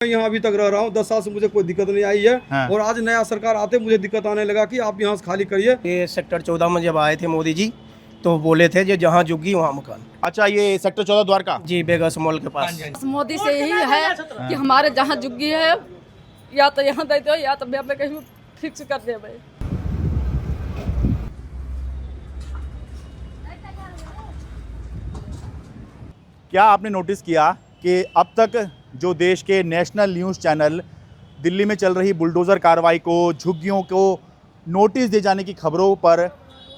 मैं यहाँ अभी तक रह रहा हूँ, 10 साल से मुझे कोई दिक्कत नहीं आई है। हाँ। और आज नया सरकार आते मुझे दिक्कत आने लगा कि आप यहाँ से खाली करिए। ये सेक्टर 14 में जब आए थे मोदी जी तो बोले थे जो जहाँ झुग्गी वहाँ मकान। अच्छा, ये सेक्टर 14 द्वारका। जी, बेगस मॉल के पास। मोदी से यही है कि हमारे जहाँ झुग्गी है या तो यहाँ दे दो या तो मैं कहीं फिक्स कर दे भाई। क्या आपने नोटिस किया कि अब तक जो देश के नेशनल न्यूज़ चैनल दिल्ली में चल रही बुलडोज़र कार्रवाई को, झुग्गियों को नोटिस दिए जाने की खबरों पर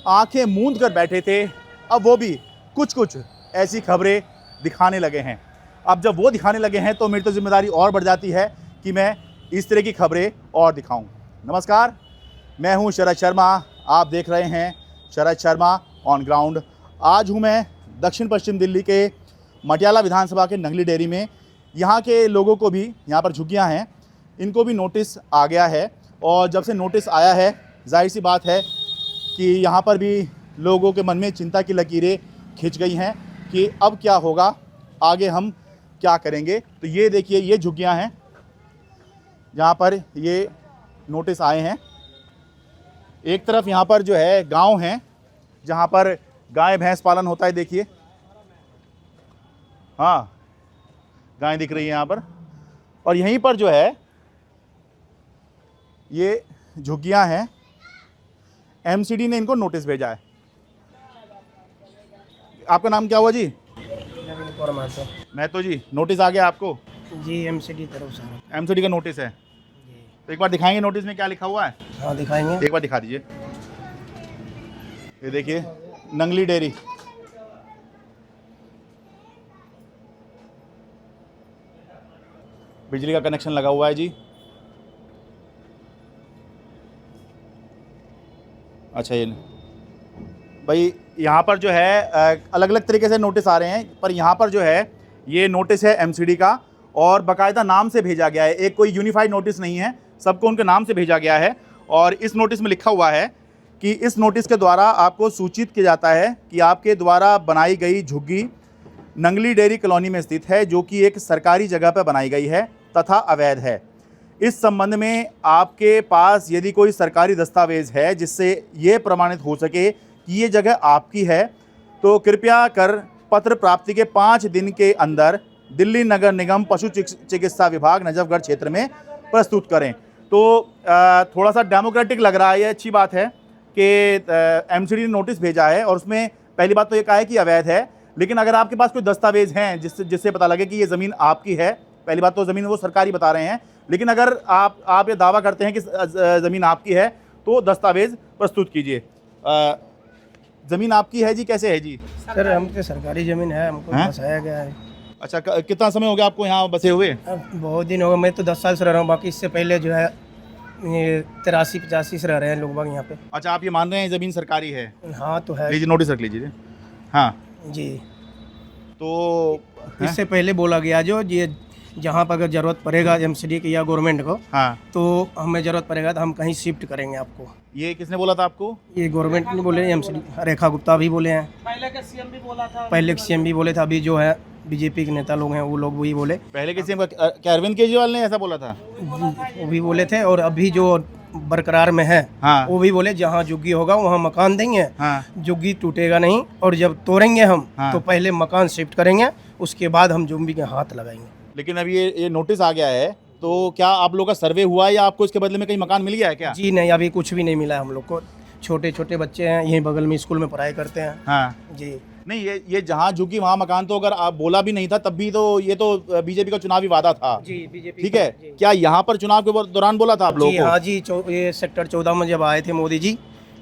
आंखें मूंद कर बैठे थे, अब वो भी कुछ कुछ ऐसी खबरें दिखाने लगे हैं। अब जब वो दिखाने लगे हैं तो मेरी तो जिम्मेदारी और बढ़ जाती है कि मैं इस तरह की खबरें और दिखाऊं। नमस्कार, मैं हूं शरद शर्मा, आप देख रहे हैं शरद शर्मा ऑन ग्राउंड। आज हूं मैं दक्षिण पश्चिम दिल्ली के मटियाला विधानसभा के नंगली डेयरी में। यहाँ के लोगों को भी, यहाँ पर झुग्गियाँ हैं, इनको भी नोटिस आ गया है। और जब से नोटिस आया है, जाहिर सी बात है कि यहाँ पर भी लोगों के मन में चिंता की लकीरें खिंच गई हैं कि अब क्या होगा, आगे हम क्या करेंगे। तो ये देखिए, ये झुग्गियाँ हैं जहाँ पर ये नोटिस आए हैं। एक तरफ यहाँ पर जो है गांव हैं जहाँ पर गाय भैंस पालन होता है, देखिए, हाँ गाय दिख रही है यहाँ पर। और यहीं पर जो है ये झुग्गियाँ हैं, एमसीडी ने इनको नोटिस भेजा है। आपका नाम क्या हुआ जी? महतो जी, नोटिस आ गया आपको? जी, एमसीडी तरफ से। एमसीडी का नोटिस है। तो एक बार दिखाएंगे नोटिस में क्या लिखा हुआ है? हाँ, दिखाएंगे। एक बार दिखा दीजिए। ये देखिए, नंगली डेयरी। बिजली का कनेक्शन लगा हुआ है जी। अच्छा, ये भाई यहाँ पर जो है अलग अलग तरीके से नोटिस आ रहे हैं, पर यहाँ पर जो है ये नोटिस है एमसीडी का और बाकायदा नाम से भेजा गया है। एक कोई यूनिफाइड नोटिस नहीं है, सबको उनके नाम से भेजा गया है। और इस नोटिस में लिखा हुआ है कि इस नोटिस के द्वारा आपको सूचित किया जाता है कि आपके द्वारा बनाई गई झुग्गी नंगली डेयरी कॉलोनी में स्थित है, जो कि एक सरकारी जगह पर बनाई गई है तथा अवैध है। इस संबंध में आपके पास यदि कोई सरकारी दस्तावेज़ है जिससे ये प्रमाणित हो सके कि ये जगह आपकी है, तो कृपया कर पत्र प्राप्ति के 5 दिन के अंदर दिल्ली नगर निगम पशु चिकित्सा विभाग नजफगढ़ क्षेत्र में प्रस्तुत करें। तो थोड़ा सा डेमोक्रेटिक लग रहा है, ये अच्छी बात है कि एमसीडी ने नोटिस भेजा है। और उसमें पहली बात तो ये कहा है कि अवैध है, लेकिन अगर आपके पास कोई दस्तावेज़ हैं जिससे पता लगे कि ये ज़मीन आपकी है, पहली बात तो ज़मीन वो सरकारी बता रहे हैं, लेकिन अगर आप ये दावा करते हैं कि ज़मीन आपकी है तो दस्तावेज़ प्रस्तुत कीजिए। ज़मीन आपकी है जी? कैसे है जी? सर, हमको सरकारी ज़मीन है, हमको बसाया गया है। अच्छा, कितना समय हो गया आपको यहाँ बसे हुए? अब बहुत दिन हो गए, मैं तो 10 साल से रह रहा हूँ, बाकी इससे पहले जो है 83-85 से रह रहे हैं लोग बाग यहाँ पे। अच्छा, आप ये मान रहे हैं ज़मीन सरकारी है? हाँ तो है। लीजिए, नोटिस रख लीजिए। हाँ जी, तो इससे पहले बोला गया जो ये जहाँ पर अगर ज़रूरत पड़ेगा एमसीडी की या गवर्नमेंट को, हाँ, तो हमें ज़रूरत पड़ेगा तो हम कहीं शिफ्ट करेंगे आपको। ये किसने बोला था आपको? ये गवर्नमेंट ने बोले, एमसीडी रेखा गुप्ता भी बोले हैं, पहले के सीएम भी बोला था, पहले सीएम भी बोले थे, अभी जो है बीजेपी के नेता लोग हैं वो लोग वही बोले। पहले के सीएम क्या अरविंद केजरीवाल ने ऐसा बोला था? वो भी बोले थे, और अभी जो बरकरार में है हाँ, वो भी बोले जहाँ झुग्गी होगा वहाँ मकान देंगे, हाँ, झुग्गी टूटेगा नहीं, और जब तोड़ेंगे हम हाँ। तो पहले मकान शिफ्ट करेंगे, उसके बाद हम झुग्गी के हाथ लगाएंगे। लेकिन अभी ये नोटिस आ गया है, तो क्या आप लोग का सर्वे हुआ है या आपको इसके बदले में कहीं मकान मिल गया है क्या? जी नहीं, अभी कुछ भी नहीं मिला है हम लोग को। छोटे छोटे बच्चे हैं, यहीं बगल में स्कूल में पढ़ाई करते हैं। हाँ जी नहीं, ये जहाँ झुग्गी वहाँ मकान, तो अगर आप बोला भी नहीं था तब भी तो ये तो बीजेपी का चुनावी वादा था। जी, बीजेपी। ठीक है, क्या यहाँ पर चुनाव के दौरान बोला था आप लोगों को? हाँ जी, ये सेक्टर 14 में जब आए थे मोदी जी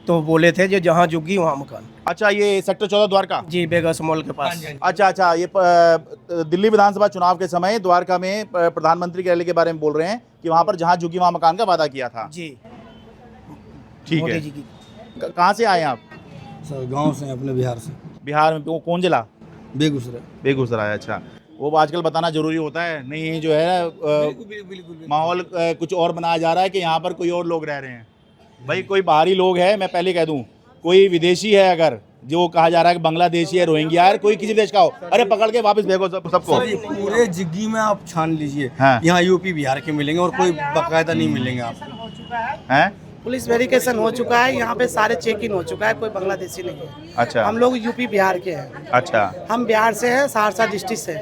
तो बोले थे जो जहाँ झुग्गी वहाँ मकान। अच्छा, ये सेक्टर 14 द्वारका? जी, बेगस मॉल के पास। अच्छा, ये दिल्ली विधानसभा चुनाव के समय द्वारका में प्रधानमंत्री की रैली के बारे में बोल रहे हैं कि वहाँ पर जहाँ झुग्गी वहाँ मकान का वादा किया था। जी, ठीक मोदी है। जी की। कहाँ से आए हैं आप? सर, गांव से, अपने बिहार से। बिहार में कौन जिला? बेगूसराय। बेगूसराय। अच्छा, वो आजकल बताना जरूरी होता है, नहीं जो है माहौल कुछ और बनाया जा रहा है कि यहाँ पर कोई और लोग रह रहे हैं। भाई कोई बाहरी लोग है, मैं पहले कह दूं, कोई विदेशी है अगर जो कहा जा रहा है कि बांग्लादेशी है, रोहिंग्या है, कोई किसी देश का हो, अरे पकड़ के वापस भेजो सबको। सर ये पूरे जिग्गी में आप छान लीजिए, हाँ। यहाँ यूपी बिहार के मिलेंगे और कोई बाकायदा नहीं मिलेंगे आपको। हैं? पुलिस वेरिफिकेशन हो चुका है, यहाँ पे सारे चेक इन हो चुका है, कोई बांग्लादेशी नहीं है। अच्छा हम लोग यूपी बिहार के हैं। अच्छा, हम बिहार से हैं, सहरसा डिस्ट्रिक्ट से।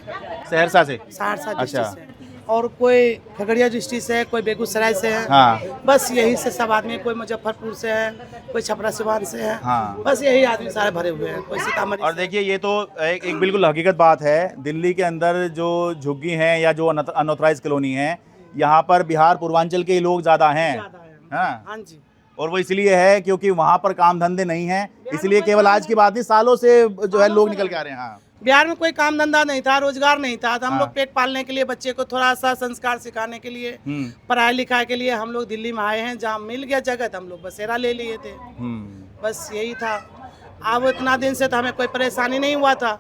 सहरसा से। सहरसा अच्छा। डिस्ट्रिक्ट से और कोई खगड़िया डिस्ट्रिक्ट से है, कोई बेगूसराय से है। हाँ। बस यही से सब आदमी, कोई मुजफ्फरपुर से है, कोई छपरा सिवान से है। हाँ। बस यही आदमी सारे भरे हुए हैं, कोई सीतामढ़ी और देखिए ये तो एक बिल्कुल हकीकत बात है, दिल्ली के अंदर जो झुग्गी हैं या जो अनऑथराइज कॉलोनी है, यहाँ पर बिहार पूर्वांचल के ही लोग ज़्यादा हैं। हाँ, हाँ जी। और वो इसलिए है क्योंकि वहाँ पर काम धंधे नहीं हैं, इसलिए केवल आज की बात नहीं, सालों से जो है लोग निकल के आ रहे हैं। हाँ। बिहार में कोई काम धंधा नहीं था, रोजगार नहीं था, तो हम हाँ। लोग पेट पालने के लिए, बच्चे को थोड़ा सा संस्कार सिखाने के लिए, पढ़ाई लिखाई के लिए हम लोग दिल्ली में आए हैं। जहाँ मिल गया जगह तो हम लोग बसेरा ले लिए थे, बस यही था। अब इतना दिन से तो हमें कोई परेशानी नहीं हुआ था,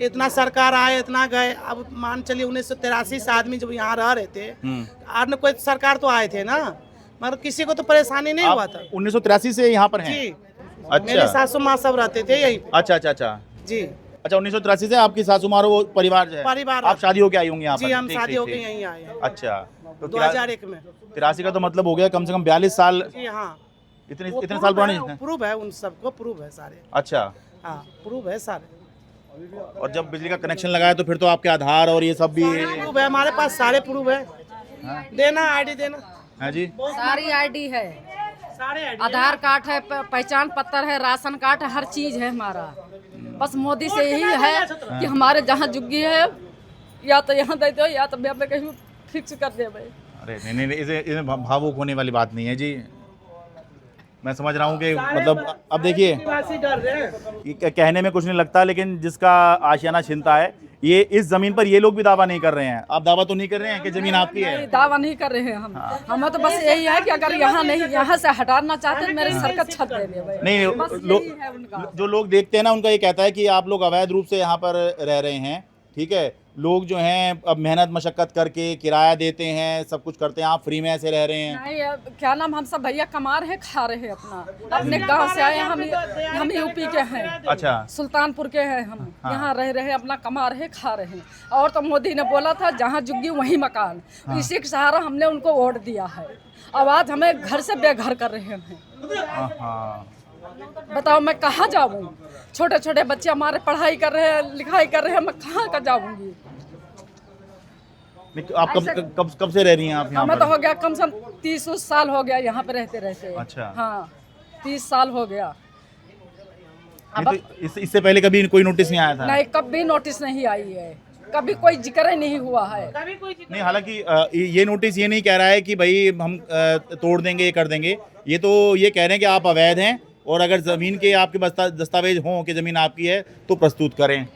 इतना सरकार आए, इतना गए। अब मान चलिए 1983 से आदमी जब यहाँ रह रहे थे, आज न कोई सरकार तो आए थे ना, मगर किसी को तो परेशानी नहीं हुआ था। 1983 से यहाँ पर हैं? जी, अच्छा। मेरे सासू माँ सब रहते थे यही। अच्छा अच्छा अच्छा जी, अच्छा, 1983 से आपकी सासू माँ वो परिवार जो है, परिवार आप शादी होके आई होंगी यहाँ पर? जी, हम ठीक, शादी ठीक, होके ठीक। यहीं आए हैं अच्छा, तो 2001 में। 83 का तो मतलब हो गया कम से कम 42 साल। जी हाँ, इतने वो इतने प्रूफ साल पुराने है, हैं? प्रूफ है, उन सबको प्रूफ है सारे। अच्छा, हाँ, प्रूफ है सारे। और जब बिजली का कनेक्शन लगाया तो फिर तो आपके आधार और ये सब भी प्रूफ है हमारे पास, सारे प्रूफ है। देना आईडी देना, है जी? सारी आईडी है, सारे ID आधार कार्ड है, पहचान पत्र है, राशन कार्ड है, हर चीज है हमारा। बस मोदी से यही है कि हमारे जहाँ जुग्गी है, या तो यहाँ दे दो या तो मैं कहीं फिक्स कर दे भाई। अरे नहीं नहीं, इसमें भावुक होने वाली बात नहीं है जी, मैं समझ रहा हूँ कि मतलब अब देखिए निवासी डर रहे हैं। ये कहने में कुछ नहीं लगता, लेकिन जिसका आशियाना छिनता है, ये इस जमीन पर ये लोग भी दावा नहीं कर रहे हैं। आप दावा तो नहीं कर रहे हैं कि जमीन आपकी है? नहीं, दावा नहीं कर रहे हैं हम। हमें तो बस यही है कि अगर यहाँ नहीं, यहाँ से हटाना चाहते हैं मेरे सर का छत दे दे भाई। नहीं बस लोग यही है उनका। जो लोग देखते हैं ना, उनका ये कहता है कि आप लोग अवैध रूप से यहाँ पर रह रहे हैं, ठीक है। लोग जो हैं अब मेहनत मशक्कत करके किराया देते हैं, सब कुछ करते हैं, आप फ्री में ऐसे रह रहे हैं। नहीं, अब क्या नाम, हम सब भैया कमा रहे हैं, खा रहे हैं अपना, अपने गांव से आए, हम यूपी के हैं, अच्छा, सुल्तानपुर के हैं हम। यहाँ रह रहे हैं, अपना कमा रहे हैं, खा रहे हैं। और तो मोदी ने बोला था जहाँ जुग्गी वहीं मकान, इसी के सहारा हमने उनको वोट दिया है। अब आज हमें घर से बेघर कर रहे हैं। हाँ, बताओ मैं कहाँ जाऊँ? छोटे छोटे बच्चे हमारे पढ़ाई कर रहे हैं, लिखाई कर रहे हैं, मैं कहाँ का जाऊँगी? आप कब से रह रही हैं आप यहाँ हमें तो पर? हो गया कम से कम 30 साल हो गया यहाँ पे रहते रहते। अच्छा। हाँ, 30 साल हो गया। नहीं तो इससे पहले कभी कोई नोटिस नहीं आया था? नहीं, कभी नोटिस नहीं आई है, कभी कोई जिक्र ही नहीं हुआ है। नहीं, हालांकि ये नोटिस ये नहीं कह रहा है कि भाई हम तोड़ देंगे, ये कर देंगे। ये तो ये कह रहे हैं कि आप अवैध हैं, और अगर ज़मीन के आपके दस्तावेज हों कि ज़मीन आपकी है तो प्रस्तुत करें।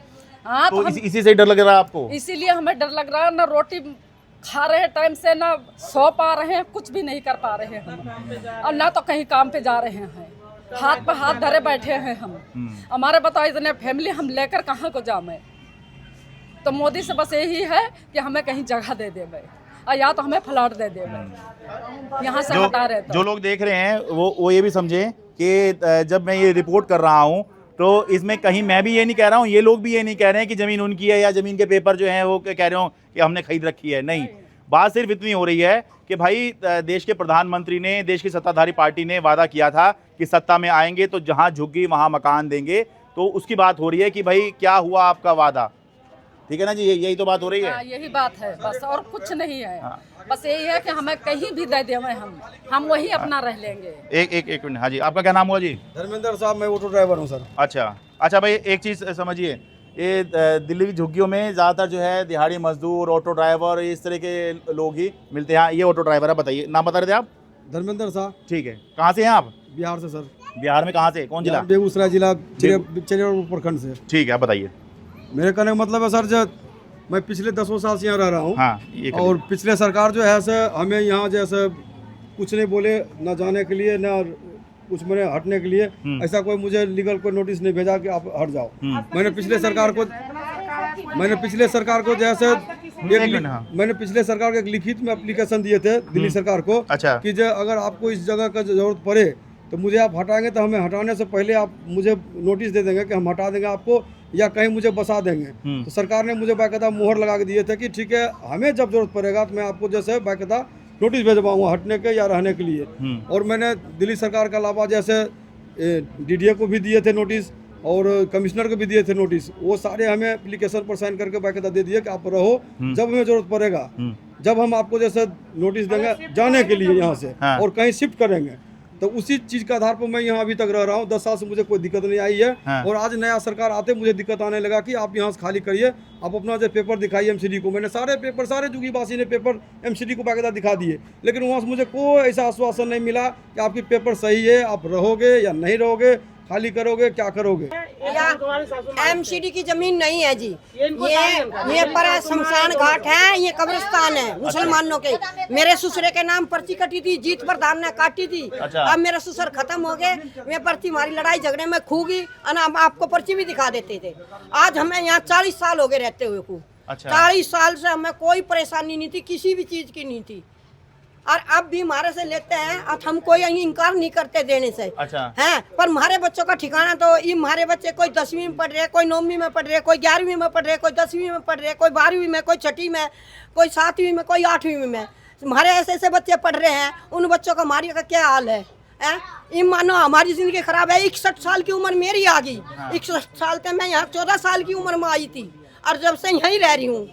हाँ, तो इसी से डर लग रहा है आपको? इसीलिए हमें डर लग रहा है। ना रोटी खा रहे हैं टाइम से, ना सो पा रहे हैं, कुछ भी नहीं कर पा रहे हैं हम, और ना तो कहीं काम पे जा रहे हैं, हाथ पे हाथ धरे बैठे हैं हम। हमारे बताओ इतने फैमिली हम लेकर कहाँ को जाए? तो मोदी से बस यही है कि हमें कहीं जगह दे दे भाई, और या तो हमें फ्लैट दे दे भाई, यहाँ से हटा रहे तो। जो लोग देख रहे हैं वो ये भी समझें कि जब मैं ये रिपोर्ट कर रहा हूँ तो इसमें कहीं मैं भी ये नहीं कह रहा हूँ, ये लोग भी ये नहीं कह रहे हैं कि ज़मीन उनकी है या ज़मीन के पेपर जो हैं वो कह रहे हो कि हमने खरीद रखी है। नहीं, बात सिर्फ इतनी हो रही है कि भाई देश के प्रधानमंत्री ने, देश की सत्ताधारी पार्टी ने वादा किया था कि सत्ता में आएंगे तो जहाँ झुग्गी वहाँ मकान देंगे। तो उसकी बात हो रही है कि भाई क्या हुआ आपका वादा? ठीक है ना जी, यही तो बात हो रही है। हाँ, यही बात है बस, और कुछ नहीं है। बस यही है कि हमें कहीं भी दे देवे, हम वही अपना रह लेंगे। एक मिनट, हाँ जी, आपका क्या नाम हुआ जी? धर्मेंद्र साहब, मैं ऑटो ड्राइवर हूँ सर। अच्छा भाई, एक चीज़ समझिए, ये दिल्ली की झुग्गियों में ज़्यादातर जो है दिहाड़ी मजदूर, ऑटो ड्राइवर, इस तरह के लोग ही मिलते हैं। ये ऑटो ड्राइवर है, बताइए नाम बता रहे थे आप? धर्मेंद्र साहब। ठीक है, कहाँ से हैं आप? बिहार से सर। बिहार में कहाँ से, कौन जिला? बेगूसराय जिला, चिड़ियापुर प्रखंड से। ठीक है, आप बताइए। मेरे कहने का मतलब है सर, जब मैं पिछले 10 साल से यहाँ रह रहा हूँ, हाँ, ये और पिछले सरकार जो है सर हमें यहाँ जैसे कुछ नहीं बोले, ना जाने के लिए ना कुछ मैंने हटने के लिए, ऐसा कोई मुझे लीगल कोई नोटिस नहीं भेजा कि आप हट जाओ। मैंने पिछले सरकार को जैसे मैंने पिछले सरकार को एक लिखित में एप्लीकेशन दिए थे दिल्ली सरकार को, अच्छा, कि जो अगर आपको इस जगह का जरूरत पड़े तो मुझे आप हटाएंगे तो हमें हटाने से पहले आप मुझे नोटिस दे देंगे कि हम हटा देंगे आपको या कहीं मुझे बसा देंगे। तो सरकार ने मुझे बाकायदा मोहर लगा के दिए थे कि ठीक है, हमें जब जरूरत पड़ेगा तो मैं आपको जैसे बाकायदा नोटिस भेजवाऊँगा हटने के या रहने के लिए। और मैंने दिल्ली सरकार के अलावा जैसे DDA को भी दिए थे नोटिस और कमिश्नर को भी दिए थे नोटिस। वो सारे हमें एप्लीकेशन पर साइन करके बाकायदा दे दिए कि आप रहो, जब हमें जरूरत पड़ेगा, जब हम आपको जैसे नोटिस देंगे जाने के लिए यहाँ से और कहीं शिफ्ट करेंगे, तो उसी चीज के आधार पर मैं यहाँ अभी तक रह रहा हूँ। 10 साल से मुझे कोई दिक्कत नहीं आई है। और आज नया सरकार आते मुझे दिक्कत आने लगा कि आप यहाँ से खाली करिए, आप अपना जो पेपर दिखाइए MCD को। मैंने सारे पेपर, सारे जुगीवासी ने पेपर MCD को बाकायदा दिखा दिए, लेकिन वहाँ से मुझे कोई ऐसा आश्वासन नहीं मिला कि आपकी पेपर सही है, आप रहोगे या नहीं रहोगे, खाली करोगे, क्या करोगे। MCD की जमीन नहीं है जी, ये पर शमशान घाट है, ये कब्रिस्तान है मुसलमानों के। मेरे ससुरे के नाम पर्ची कटी थी, जीत प्रधान ने काटी थी। अब मेरे ससुर खत्म हो गए, मैं पर्ची मारी लड़ाई झगड़े में खूगी, हम आपको पर्ची भी दिखा देते थे। आज हमें यहाँ 40 साल हो गए रहते हुए को। 40 साल से हमें कोई परेशानी नहीं थी, किसी भी चीज की नहीं थी। और अब भी हमारे से लेते हैं, अब हम कोई इनकार नहीं करते देने से। हैं, पर हमारे बच्चों का ठिकाना तो ये, हमारे बच्चे कोई 10वीं में पढ़ रहे, कोई 9वीं में पढ़ रहे, कोई 11वीं में पढ़ रहे, कोई 10वीं में पढ़ रहे, कोई 12वीं में, कोई 6वीं में, कोई 7वीं में, कोई 8वीं में। हमारे ऐसे ऐसे बच्चे पढ़ रहे हैं, उन बच्चों का हमारी का क्या हाल है। ये मानो हमारी जिंदगी खराब है। 61 साल की उम्र मेरी आ गई। 61 साल से मैं यहाँ 14 साल की उम्र में आई थी और जब से यहीं रह रही हूँ।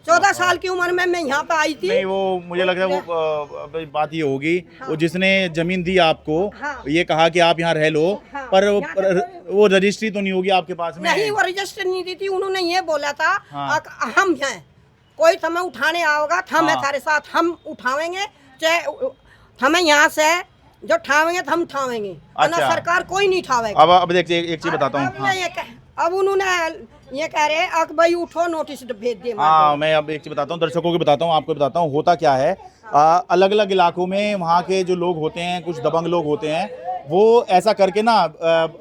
14 साल की उम्र में मैं यहाँ पे आई थी। नहीं, वो मुझे लग रहा है वो बात ये होगी, वो जिसने जमीन दी आपको, ये कहा कि आप यहाँ रह लो, पर वो रजिस्ट्री तो नहीं होगी आपके पास में। नहीं, वो रजिस्ट्री नहीं दी थी। उन्होंने ये बोला था हम हैं, कोई हमें उठाने आओगा तो हम हमारे साथ, हम उठावेंगे, चाहे हमें यहाँ से जो ठावेंगे तो हम ठावेंगे। ना सरकार कोई नहीं ठावेगा। अब देखिए एक चीज बताता हूँ। अब उन्होंने ये कह रहे हैं भाई उठो, नोटिस भेज दे। हाँ, मैं अब एक चीज बताता हूँ, दर्शकों को बताता हूँ, आपको बताता हूँ होता क्या है। अलग अलग इलाकों में वहाँ के जो लोग होते हैं, कुछ दबंग लोग होते हैं, वो ऐसा करके ना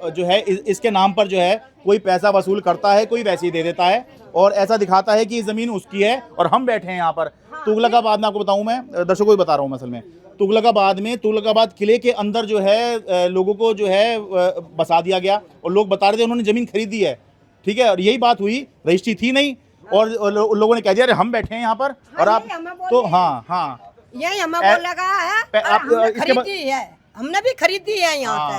जो है इसके नाम पर जो है कोई पैसा वसूल करता है, कोई वैसे ही दे देता है और ऐसा दिखाता है कि ज़मीन उसकी है और हम बैठे हैं यहाँ पर। तुगलकाबाद में आपको बताऊँ, मैं दर्शकों को भी बता रहा हूँ, असल में तुगलकाबाद किले के अंदर जो है लोगों को जो है बसा दिया गया और लोग बता रहे थे उन्होंने ज़मीन खरीदी है, ठीक है। और यही बात हुई, रजिस्ट्री थी नहीं और लोगों ने कह दिया अरे हम बैठे हैं यहाँ पर और आप तो यही हमें बोल लगा है, खरीदी है, हमने भी खरीदी है यहाँ से,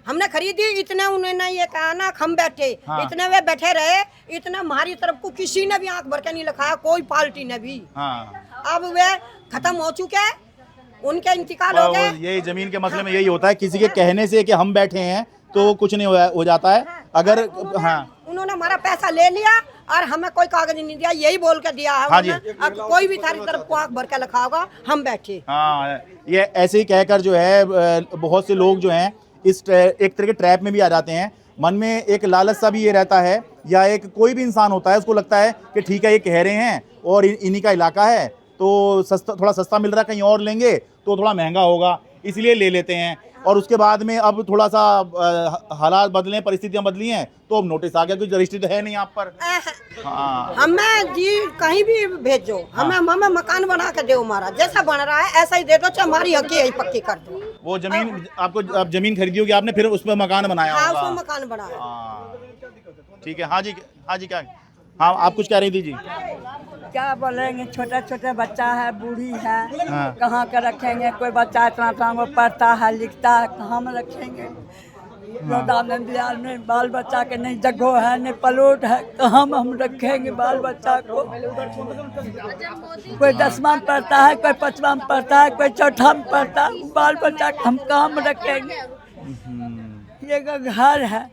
हमने खरीदी। इतने उन्होंने ये कहा ना हम बैठे, इतने वे बैठे रहे, इतना हमारी तरफ को किसी ने भी आंख भर के नहीं लिखाया, कोई पार्टी ने भी। अब वे खत्म हो चुके, उनके इंतकाल हो गए। यही जमीन के मसले में यही होता है, किसी के कहने से कि हम बैठे हैं तो कुछ नहीं हो जाता है। अगर उन्होंने हमारा पैसा ले लिया और हमें कोई कागज नहीं दिया, यही बोल के दिया है। अब कोई भी थारी तरफ को आंख भर के लिखा होगा हम बैठे। ये ऐसे ही कहकर जो है बहुत से लोग जो हैं इस एक तरह के ट्रैप में भी आ जाते हैं। मन में एक लालच सा भी ये रहता है, या एक कोई भी इंसान होता है उसको लगता है कि ठीक है ये कह रहे हैं और इन्हीं का इलाका है तो थोड़ा सस्ता मिल रहा है, कहीं और लेंगे तो थोड़ा महंगा होगा, इसलिए ले लेते हैं। और उसके बाद में अब थोड़ा सा हालात बदले, परिस्थितियां बदली हैं तो अब नोटिस आ गया, कुछ रजिस्ट्री तो है नहीं आप पर। हमें जी कहीं भी भेजो, हमें मकान बना के दो, हमारा जैसा बन रहा है ऐसा ही दे दो, चाहे हमारी हकी है पक्की कर दो। वो जमीन आपको, आप जमीन खरीदी होगी आपने, फिर उस पर मकान बनाया होगा। उसमें मकान बनाया, ठीक है। हाँ जी क्या, हाँ आप कुछ कह रही थी जी। क्या बोलेंगे, छोटा छोटा बच्चा है, बूढ़ी है, कहाँ का रखेंगे। कोई बच्चा इतना वो पढ़ता है लिखता है, कहाँ में रखेंगे। बिहार में बाल बच्चा के नहीं जगह है, नहीं पलोट है, कहाँ में हम रखेंगे बाल बच्चा को। कोई 10वां में पढ़ता है, कोई 5वां में पढ़ता है, कोई 4ठा में पढ़ता है, बाल बच्चा को हम कहाँ में रखेंगे। ये घर है,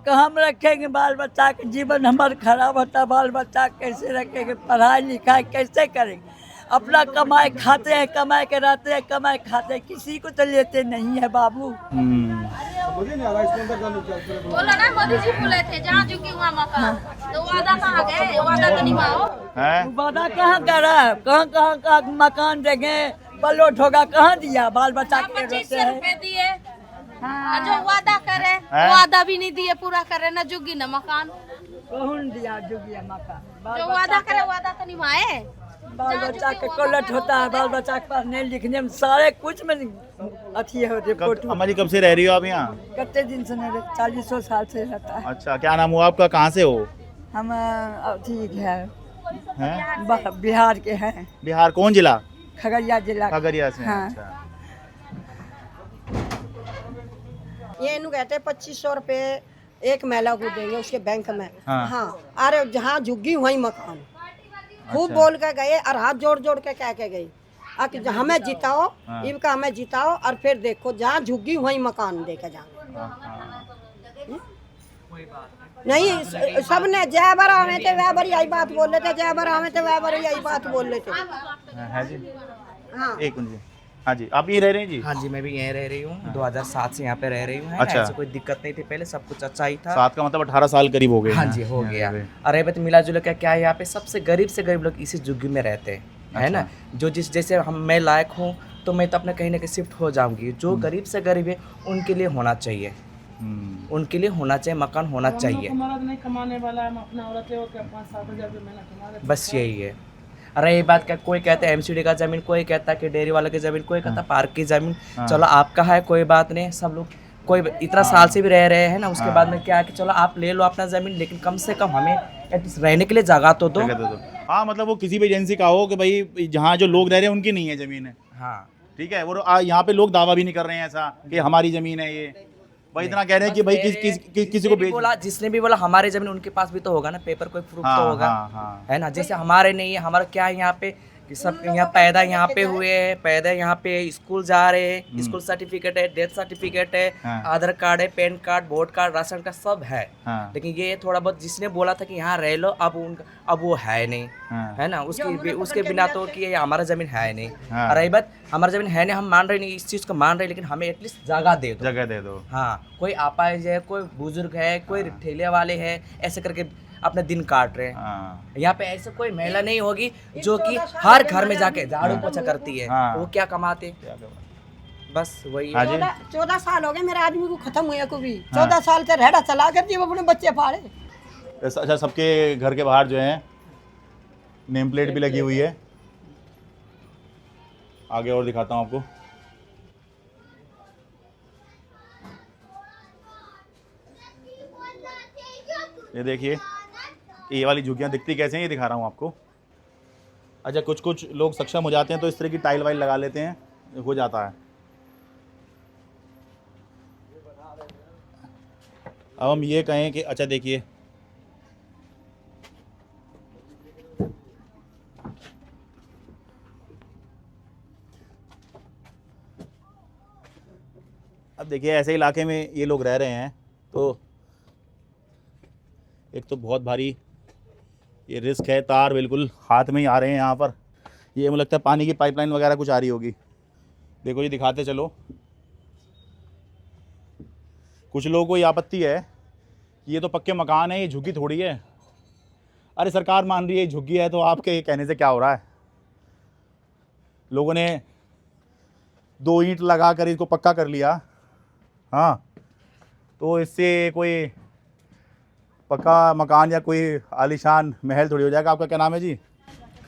कहाँ में रखेंगे बाल बच्चा के। जीवन हमारा खराब होता, बाल बच्चा कैसे रखेंगे, पढ़ाई लिखाई कैसे करेंगे। अपना कमाए खाते हैं, कमाए के रहते हैं, कमाए खाते हैं, किसी को तो लेते नहीं है बाबू। बोला ना मोदी जी बोले थे जहाँ झुकी वहाँ मकान, तो वादा कहाँ गए, वादा तो नहीं मानो। वादा कहाँ करा, कहाँ का मकान देंगे, पलोट होगा, कहाँ दिया बाल बच्चा के। 25 रुपए दिए, जो वादा करे वादा भी नहीं दिए, पूरा करे ना जुगी ना मकान। कौन दिया जुगी मकान, जो वादा करे वादा तो निभाए। बाल बच्चा के कॉलेज होता है, बाल बच्चा के पढ़ने लिखने में सारे कुछ में अथी है रिपोर्ट। अम्मा जी कब से रह रही हो आप यहाँ? कितने दिन से नहीं, 40 साल से रहता है। अच्छा, क्या नाम हुआ आपका, कहाँ से हो? हम अथी है हैं? बिहार के हैं। बिहार कौन जिला? खगड़िया जिला। खगड़िया से। हाँ। अच्छा। ये इन्हों कहते 2500 रुपए एक महिला को देंगे उसके बैंक में। हाँ। हाँ, अरे जहाँ झुग्गी वहीं मकान। खूब अच्छा। बोल के गए और हाथ जोड़ जोड़ के कह के गई कि हमें जिताओ, हाँ। इनका हमें जिताओ और फिर देखो जहाँ झुग्गी वहीं मकान देके जाओ। नहीं सबने जय बरा हमें थे वह बड़ी यही बात बोल रहे थे, जय बरा हमें थे वह बड़ी यही बात बोल रहे थे। है जी। हाँ। एक मिनट जी। हाँ जी, आप यहीं रह रहे हैं जी? हाँ जी, मैं भी यहीं रह रही हूँ। 2007 से यहाँ पे रह रही हूँ। अच्छा। ऐसे कोई दिक्कत नहीं थी, पहले सब कुछ अच्छा ही था। 7 का मतलब 18 साल करीब हो गए। हाँ जी, हो गया। अरे बत मिला जुला क्या है, यहाँ पे सबसे गरीब से गरीब लोग इसी झुग्गी में रहते हैं, है ना। जो जिस जैसे मैं लायक हूँ तो मैं तो अपने कहीं ना कहीं शिफ्ट हो जाऊंगी। जो गरीब से गरीब है उनके लिए होना चाहिए, उनके लिए होना चाहिए, मकान होना चाहिए। नहीं कमाने वाला है, अपना औरत है, 5-7 हज़ार रुपये महीना कमा रहे। बस यही है। अरे ये बात क्या, कोई कहता है एमसीडी का ज़मीन, कोई कहता है कि डेयरी वाले की ज़मीन, कोई कहता है पार्क की ज़मीन। चलो आपका है कोई बात नहीं, सब लोग कोई इतना साल से भी रह रहे हैं ना, उसके बाद में क्या है कि चलो आप ले लो अपना ज़मीन, लेकिन कम से कम हमें एटलीस्ट रहने के लिए जगह तो दो। हाँ, मतलब वो किसी भी एजेंसी का हो कि भाई जहाँ जो लोग रह रहे हैं उनकी नहीं है ज़मीन है। हाँ ठीक है, वो यहाँ पे लोग दावा भी नहीं कर रहे हैं ऐसा कि हमारी ज़मीन है ये। भाई इतना कह रहे हैं कि भाई किसी को बोला, जिसने भी बोला हमारे जमीन, उनके पास भी तो होगा ना पेपर, कोई प्रूफ हाँ, तो होगा। हाँ, हाँ। है ना। जैसे हमारे नहीं है, हमारा क्या है यहाँ पे कि सब यहाँ पैदा यहाँ पे हुए हैं, पैदा यहाँ पे स्कूल जा रहे हैं, स्कूल सर्टिफिकेट है, डेथ सर्टिफिकेट है, हाँ। आधार कार्ड है, pan card, vote card, ration card सब है। हाँ। लेकिन ये थोड़ा बहुत जिसने बोला था कि यहाँ रह लो, अब वो है नहीं। हाँ। है ना। उसके बिना तो कि ये हमारा जमीन है नहीं। हाँ। और रही बात हमारा जमीन है नहीं, हम मान रहे नहीं, इस चीज़ को मान रहे, लेकिन हमें एटलीस्ट जगह दे दो। जगह दे दो। हाँ, कोई अपाहिज है, कोई बुजुर्ग है, कोई ठेले वाले हैं, ऐसे करके अपने दिन काट रहे हैं। हाँ। यहाँ पे ऐसे कोई महिला नहीं होगी जो कि हर घर में जाके झाड़ू पोछा करती है। हाँ। वो क्या कमाते, बस वही हाँ है। जी। 14 साल हो गए मेरे आदमी को खत्म हुए को भी। 14 साल से रहड़ा चला करती वो अपने बच्चे पाले। अच्छा, सबके घर के बाहर जो है नेम प्लेट भी लगी हुई है। आगे और दिखाता हूँ आपको। ये देखिए, ये वाली झुग्गियाँ दिखती कैसे हैं ये दिखा रहा हूँ आपको। अच्छा, कुछ कुछ लोग सक्षम हो जाते हैं तो इस तरह की टाइल वाइल लगा लेते हैं, हो जाता है। अब हम ये कहें कि अच्छा देखिए, अब देखिए ऐसे इलाके में ये लोग रह रहे हैं तो एक तो बहुत भारी ये रिस्क है। तार बिल्कुल हाथ में ही आ रहे हैं यहाँ पर। ये मुझे लगता है पानी की पाइपलाइन वगैरह कुछ आ रही होगी। देखो जी, दिखाते चलो। कुछ लोगों को ये आपत्ति है कि ये तो पक्के मकान है, ये झुग्गी थोड़ी है। अरे सरकार मान रही है झुग्गी है तो आपके कहने से क्या हो रहा है। लोगों ने 2 ईंट लगा कर इसको पक्का कर लिया। हाँ, तो इससे कोई पक्का मकान या कोई आलीशान महल थोड़ी हो जाएगा। आपका क्या नाम है जी?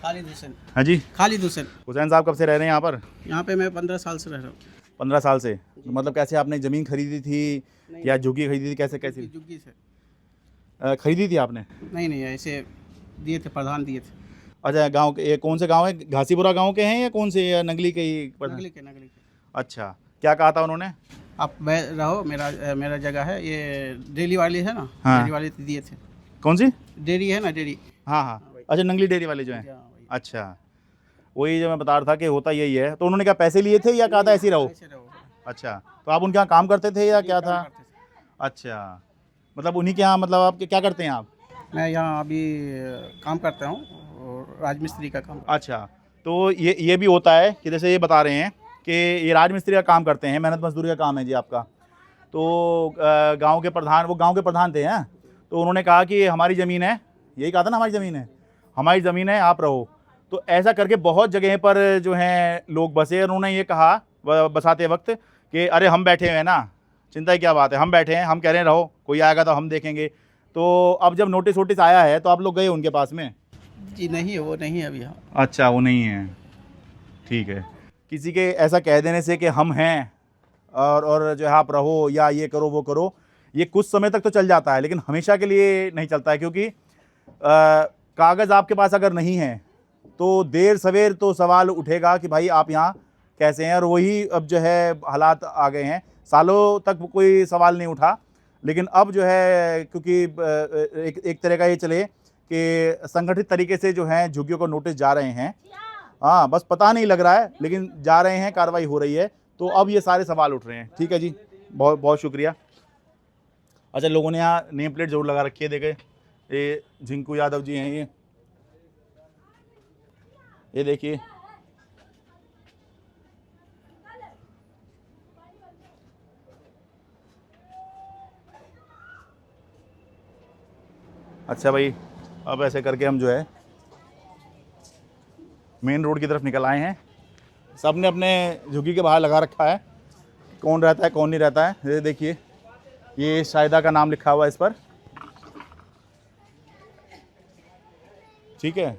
खालिद हुसैन। हाँ जी, खालिद हुसैन। हुसैन साहब कब से रह रहे हैं यहाँ पर? यहाँ पे मैं 15 साल से रह रहा हूँ। 15 साल से? मतलब कैसे, आपने ज़मीन खरीदी थी या झुग्गी खरीदी थी, कैसे कैसे जुग्गी से खरीदी थी आपने? नहीं, ऐसे दिए थे, प्रधान दिए थे। अच्छा, गांव के, ये कौन से गांव है? घासीपुरा गांव के हैं या कौन से, या नगली के ही? नगली के। अच्छा, क्या कहा था उन्होंने? आप रहो, मेरा जगह है। ये डेयरी वाली है ना। हाँ। डेयरी वाले दिए थे। कौन सी डेयरी है ना, डेयरी। हाँ हाँ, अच्छा, नंगली डेयरी वाले जो हैं। अच्छा, वही जो मैं बता रहा था कि होता यही है। तो उन्होंने क्या पैसे लिए थे या कहा था ऐसे ही रहो? अच्छा, तो आप उनके यहाँ काम करते थे या क्या था? अच्छा, मतलब उन्हीं के यहाँ, मतलब आप क्या करते हैं आप? मैं यहाँ अभी काम करता हूँ, राजमिस्त्री का काम। अच्छा, तो ये भी होता है कि जैसे ये बता रहे हैं कि ये राजमिस्त्री का काम करते हैं, मेहनत मजदूरी का काम है जी आपका। तो गांव के प्रधान, वो गांव के प्रधान थे हैं, तो उन्होंने कहा कि हमारी ज़मीन है, यही कहा था ना, हमारी ज़मीन है, हमारी ज़मीन है, आप रहो। तो ऐसा करके बहुत जगह पर जो हैं लोग बसे। उन्होंने ये कहा बसाते वक्त कि अरे हम बैठे हुए हैं ना, चिंता की क्या बात है, हम बैठे हैं, हम कह रहे हैं रहो, कोई आएगा तो हम देखेंगे। तो अब जब नोटिस वोटिस आया है तो आप लोग गए उनके पास में? जी नहीं है, वो नहीं है अभी यहाँ। अच्छा, वो नहीं है, ठीक है। किसी के ऐसा कह देने से कि हम हैं और जो है आप रहो या ये करो वो करो, ये कुछ समय तक तो चल जाता है, लेकिन हमेशा के लिए नहीं चलता है, क्योंकि कागज़ आपके पास अगर नहीं है तो देर सवेर तो सवाल उठेगा कि भाई आप यहाँ कैसे हैं। और वही अब जो है हालात आ गए हैं। सालों तक कोई सवाल नहीं उठा, लेकिन अब जो है क्योंकि एक तरह का ये चले कि संगठित तरीके से जो है झुग्गियों को नोटिस जा रहे हैं, हाँ बस पता नहीं लग रहा है, लेकिन जा रहे हैं, कार्रवाई हो रही है, तो अब ये सारे सवाल उठ रहे हैं। ठीक है जी, बहुत बहुत शुक्रिया। अच्छा, लोगों ने यहाँ नेम प्लेट जरूर लगा रखी है, देखे ये झिंकू यादव जी हैं, ये देखिए, अच्छा भाई, अब ऐसे करके हम जो है मेन रोड की तरफ निकल आए हैं। सब ने अपने झुग्गी के बाहर लगा रखा है, कौन रहता है कौन नहीं रहता है। ये देखिए, ये शाहिदा का नाम लिखा हुआ है इस पर, ठीक है।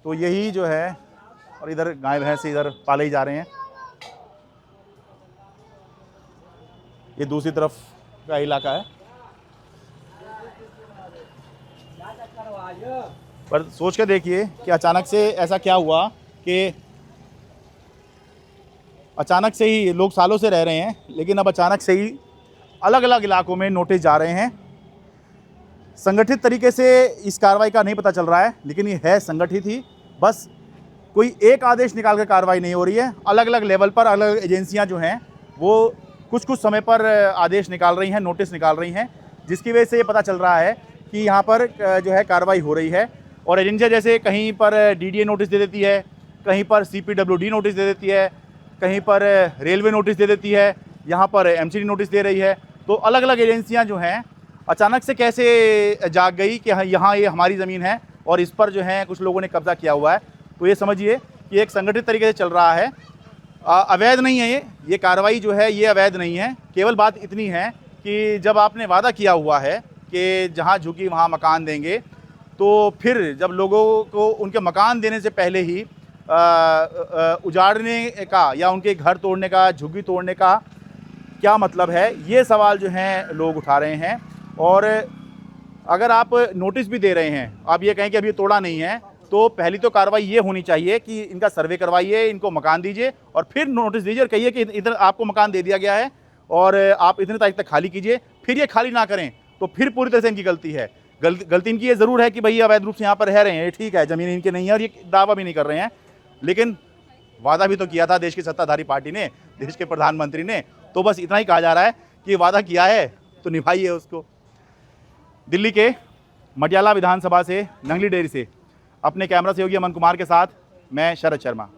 तो यही जो है, और इधर गाय भैंस इधर पाले ही जा रहे हैं। ये दूसरी तरफ का इलाका है। पर सोच के देखिए कि अचानक से ऐसा क्या हुआ कि अचानक से ही, लोग सालों से रह रहे हैं, लेकिन अब अचानक से ही अलग अलग इलाकों में नोटिस जा रहे हैं। संगठित तरीके से इस कार्रवाई का नहीं पता चल रहा है, लेकिन ये है संगठित ही। बस कोई एक आदेश निकाल कर कार्रवाई नहीं हो रही है। अलग अलग लेवल पर अलग अलग एजेंसियां जो हैं वो कुछ कुछ समय पर आदेश निकाल रही हैं, नोटिस निकाल रही हैं, जिसकी वजह से ये पता चल रहा है कि यहाँ पर जो है कार्रवाई हो रही है। और एजेंसियाँ जैसे कहीं पर DDA नोटिस दे देती है, कहीं पर CPWD नोटिस दे देती है, कहीं पर रेलवे नोटिस दे देती है, यहाँ पर MCD नोटिस दे रही है। तो अलग अलग एजेंसियाँ जो हैं अचानक से कैसे जाग गई कि यहाँ ये हमारी ज़मीन है और इस पर जो है कुछ लोगों ने कब्जा किया हुआ है। तो ये समझिए कि एक संगठित तरीके से चल रहा है, अवैध नहीं है ये कार्रवाई जो है, ये अवैध नहीं है। केवल बात इतनी है कि जब आपने वादा किया हुआ है कि जहाँ झुग्गी वहाँ मकान देंगे, तो फिर जब लोगों को उनके मकान देने से पहले ही उजाड़ने का या उनके घर तोड़ने का, झुग्गी तोड़ने का क्या मतलब है, ये सवाल जो हैं लोग उठा रहे हैं। और अगर आप नोटिस भी दे रहे हैं, आप ये कहें कि अभी ये तोड़ा नहीं है, तो पहली तो कार्रवाई ये होनी चाहिए कि इनका सर्वे करवाइए, इनको मकान दीजिए और फिर नोटिस दीजिए और कहिए कि इधर आपको मकान दे दिया गया है और आप इतने तारीख तक खाली कीजिए। फिर ये खाली ना करें तो फिर पूरी तरह से इनकी गलती है। गलती इनकी ये ज़रूर है कि भाई अवैध रूप से यहाँ पर रह रहे हैं, ठीक है, ज़मीन इनकी नहीं है और ये दावा भी नहीं कर रहे हैं, लेकिन वादा भी तो किया था देश की सत्ताधारी पार्टी ने, देश के प्रधानमंत्री ने। तो बस इतना ही कहा जा रहा है कि वादा किया है तो निभाइए उसको। दिल्ली के मटियाला विधानसभा से, नंगली डेयरी से अपने कैमरा सहयोगी अमन कुमार के साथ मैं शरद शर्मा।